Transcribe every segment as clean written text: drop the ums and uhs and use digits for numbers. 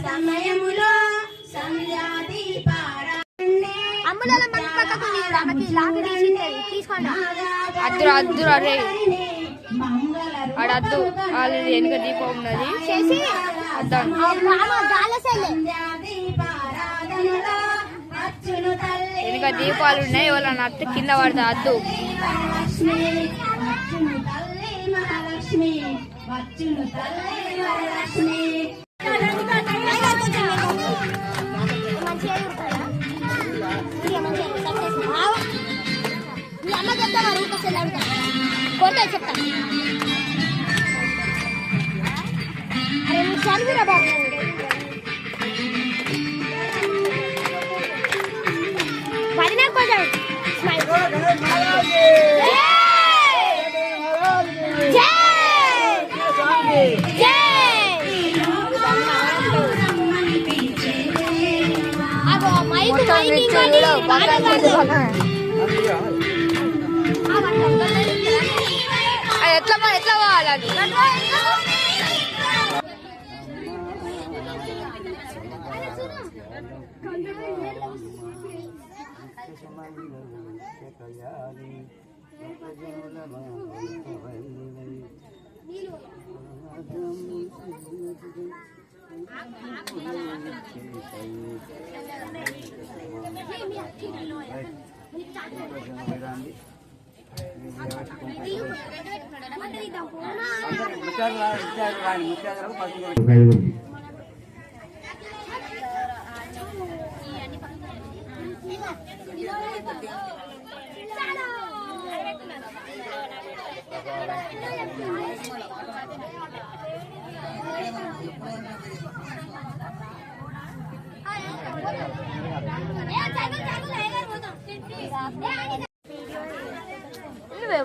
సమయములో సంధ్యా దీపారాధనే అమ్ములలో మంచి పక్కకు ఆమెకి లాక్ తీసుకోండి అద్దు అద్దు అరే ఆడద్దు ఆల్రెడీ వెనుక దీపం ఉన్నది చేసి వెనుక దీపాలు ఉన్నాయి వాళ్ళ అత్త కింద పడతా అద్దు అమ్మ చెప్తా కొడతా చెప్తా అరే నువ్వు చదివిరా బాబు పదినా కొంచెం ఎట్లా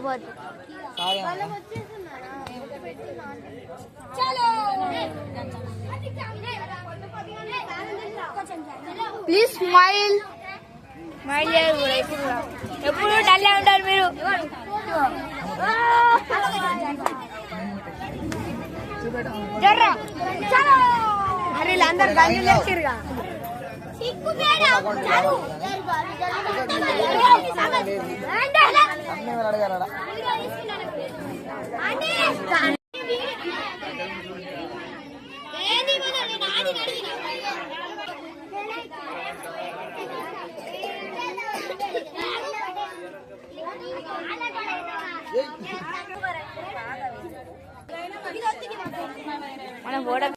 పోవాలి ప్లీజ్ స్మైల్ స్మైల్ చేయరు ఎప్పుడు డల్లే ఉంటారు మీరు జర్రా అరే వీళ్ళందరూ గంజులు తెచ్చిరుగా మన